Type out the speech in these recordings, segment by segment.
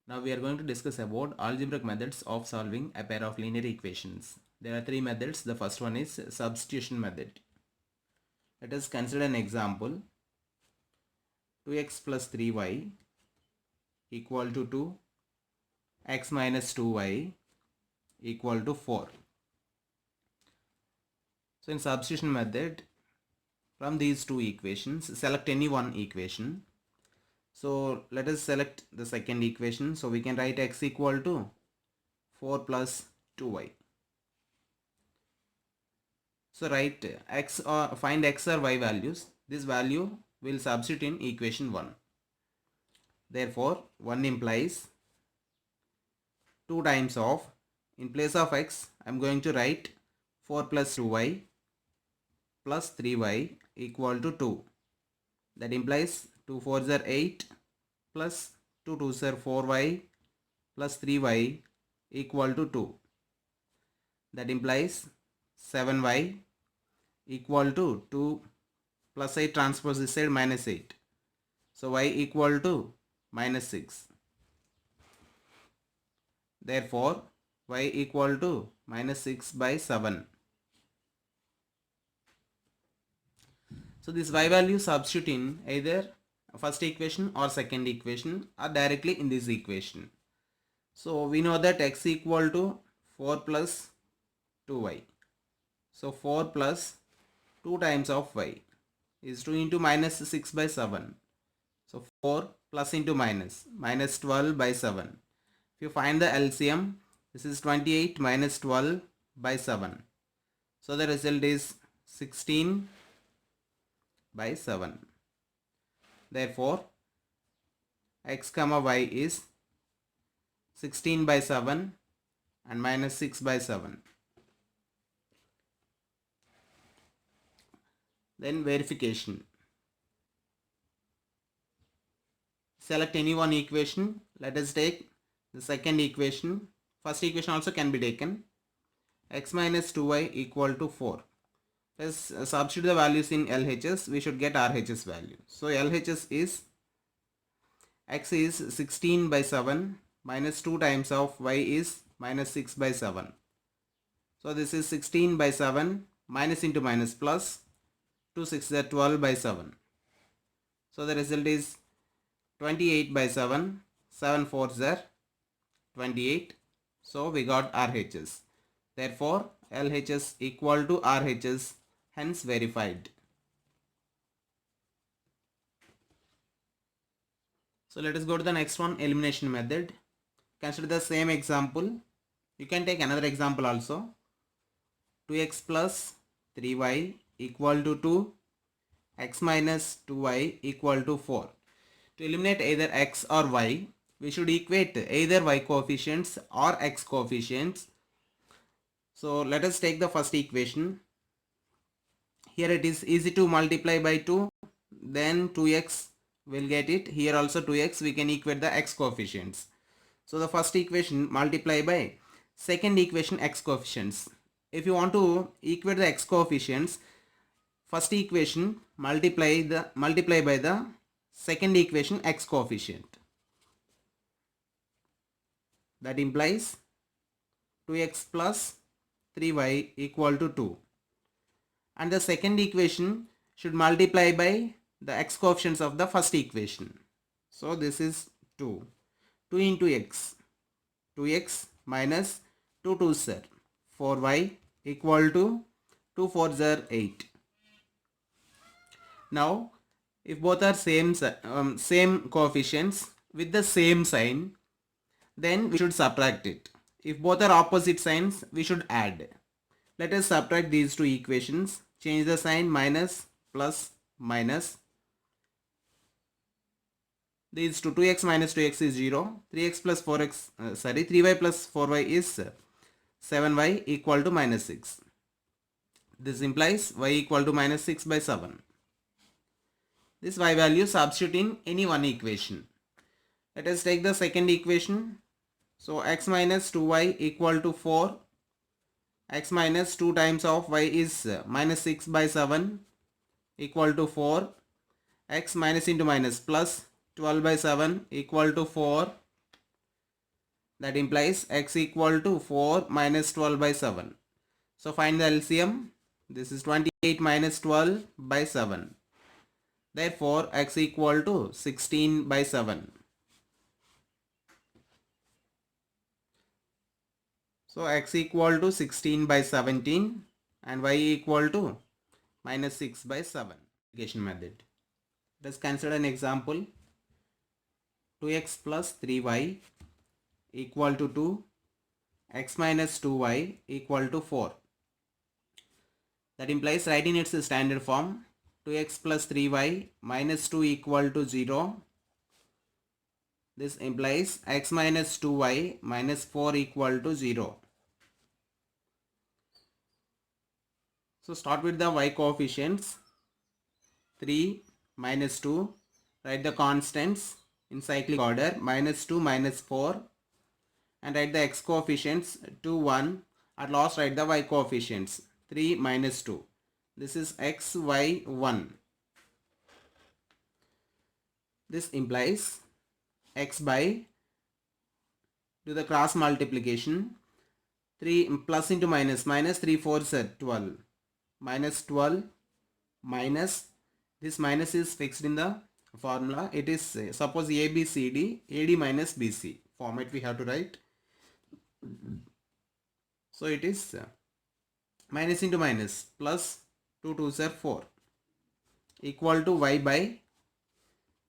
Now we are going to discuss about algebraic methods of solving a pair of linear equations. There are three methods. The first one is substitution method. Let us consider an example. 2x plus 3y equal to 2, x minus 2y equal to 4. So in substitution method, from these two equations, select any one equation. So let us select the second equation. So we can write x equal to 4 plus 2y. So write x or find x or y values. This value will substitute in equation 1. Therefore 1 implies 2 times of, in place of x I am going to write 4 plus 2y plus 3y equal to 2. That implies 2 4s are 8 plus 2 2s are 4y plus 3y equal to 2. That implies 7y equal to 2 plus 8 transpose this side minus 8. So y equal to minus 6. Therefore y equal to minus 6 by 7. So this y value substitute in either first equation or second equation or directly in this equation. So we know that x equal to 4 plus 2y. So 4 plus 2 times of y is 2 into minus 6 by 7. So 4 plus into minus 12 by 7. If you find the LCM, this is 28 minus 12 by 7. So the result is 16 by 7. Therefore x comma y is 16 by 7 and minus 6 by 7. Then verification. Select any one equation. Let us take the second equation. First equation also can be taken. X minus 2y equal to 4. Let's substitute the values in LHS. We should get RHS value. So LHS is x is 16 by 7 minus 2 times of y is minus 6 by 7. So this is 16 by 7 minus into minus plus 2 6 is 12 by 7. So the result is 28 by 7. 7 4s are 28. So we got RHS. Therefore LHS equal to RHS, hence verified. So let us go to the next one, elimination method. Consider the same example. You can take another example also. 2x plus 3y equal to 2, x minus 2y equal to 4. To eliminate either x or y, we should equate either y coefficients or x coefficients. So let us take the first equation. Here it is easy to multiply by 2, then 2x will get it. Here also 2x, we can equate the x coefficients. So the first equation multiply by second equation x coefficients. If you want to equate the x coefficients, first equation multiply by the second equation x coefficient. That implies 2x plus 3y equal to 2. And the second equation should multiply by the x coefficients of the first equation. So this is 2. 2 into x. 2x minus 2 2s are 4y equal to 2 4s are 8. Now if both are same coefficients with the same sign, then we should subtract it. If both are opposite signs, we should add. Let us subtract these two equations. Change the sign, minus plus minus. These 2x minus 2x is 0. 3x plus 3y plus 4y is 7y equal to minus 6. This implies y equal to minus 6 by 7. This y value substitute in any one equation. Let us take the second equation. So x minus 2y equal to 4. X minus 2 times of y is minus 6 by 7 equal to 4. X minus into minus plus 12 by 7 equal to 4. That implies x equal to 4 minus 12 by 7. So find the LCM. This is 28 minus 12 by 7. Therefore x equal to 16 by 7. So x equal to 16 by 17 and y equal to minus 6 by 7. Multiplication method. Let us consider an example. 2x plus 3y equal to 2, x minus 2y equal to 4. That implies writing its standard form. 2x plus 3y minus 2 equal to 0. This implies x minus 2y minus 4 equal to 0. So start with the y coefficients. 3 minus 2. Write the constants in cyclic order. Minus 2 minus 4. And write the x coefficients 2, 1. At last write the y coefficients 3 minus 2. This is x, y, 1. This implies x by, do the cross multiplication, 3 plus into minus, minus 3 4s are 12, minus 12 minus, this minus is fixed in the formula. It is suppose ABCD, AD minus BC format we have to write. So it is minus into minus, plus 2 2s are 4, equal to y by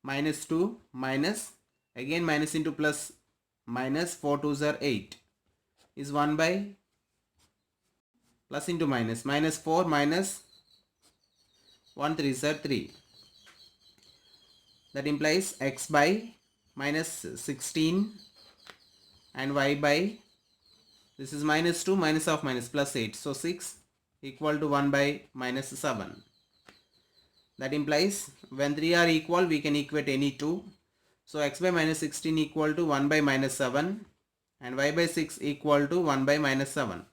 minus 2 minus, again minus into plus, minus 4 2s are 8, is 1 by plus into minus, minus 4 minus 1 3s are 3. That implies x by minus 16 and y by, this is minus 2 minus of minus plus 8, so 6 equal to 1 by minus 7. That implies when 3 are equal we can equate any two. So x by minus 16 equal to 1 by minus 7 and y by 6 equal to 1 by minus 7.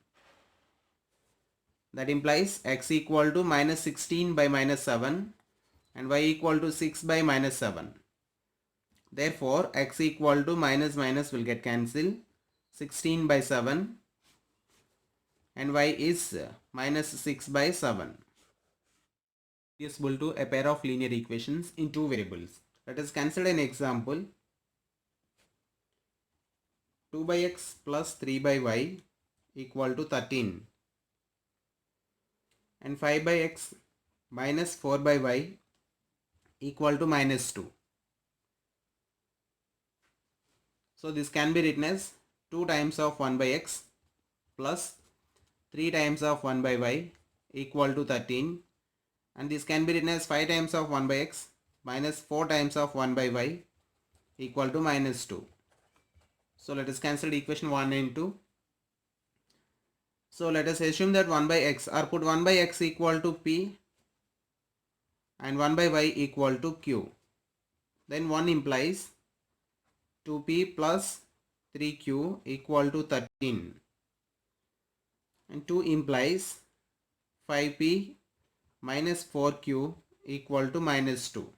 That implies x equal to minus 16 by minus 7 and y equal to 6 by minus 7. Therefore x equal to minus minus will get cancelled. 16 by 7 and y is minus 6 by 7. Reducible to a pair of linear equations in two variables. Let us consider an example. 2 by x plus 3 by y equal to 13 and 5 by x minus 4 by y equal to minus 2. So this can be written as 2 times of 1 by x plus 3 times of 1 by y equal to 13, and this can be written as 5 times of 1 by x minus 4 times of 1 by y equal to minus 2. So let us cancel equation 1 and 2. So let us assume that 1 by x, or put 1 by x equal to p and 1 by y equal to q. Then 1 implies 2p plus 3q equal to 13 and 2 implies 5p minus 4q equal to minus 2.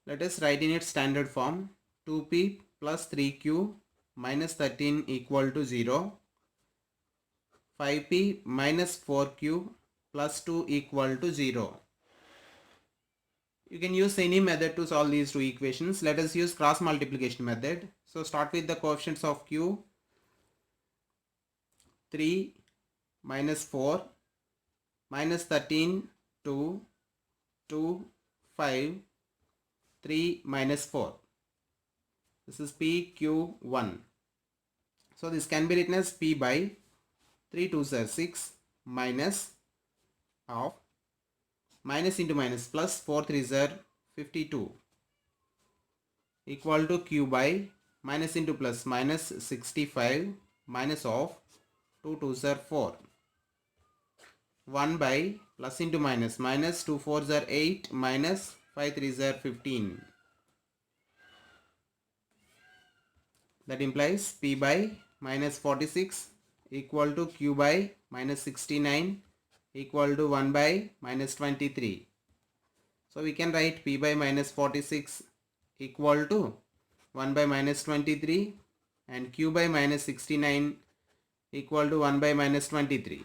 Let us write in its standard form. 2p plus 3q minus 13 equal to 0. 5p minus 4q plus 2 equal to 0. You can use any method to solve these two equations. Let us use cross multiplication method. So start with the coefficients of q. 3 minus 4 minus 13 2 2 5 3 minus 4. This is pq1. So this can be written as p by 3 2s are 6 minus of minus into minus plus 4 3s are 52 equal to q by minus into plus minus 65 minus of 2 2s are 4. 1 by plus into minus, minus 2 4s are 8 minus 5 3s are 15. That implies p by minus 46 equal to q by minus 69 equal to 1 by minus 23. So we can write p by minus 46 equal to 1 by minus 23 and q by minus 69 equal to 1 by minus 23.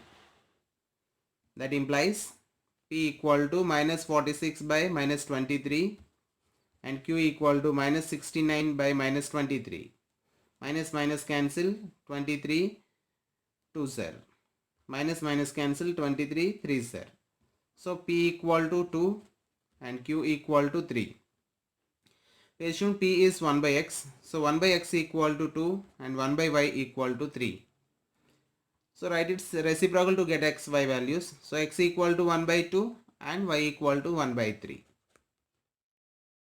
That implies p equal to minus 46 by minus 23 and q equal to minus 69 by minus 23. Minus minus cancel, 23 2 0. Minus minus cancel, 23 3 0. So p equal to 2 and q equal to 3. We assume p is 1 by x. So 1 by x equal to 2 and 1 by y equal to 3. So write its reciprocal to get x, y values. So x equal to 1 by 2 and y equal to 1 by 3.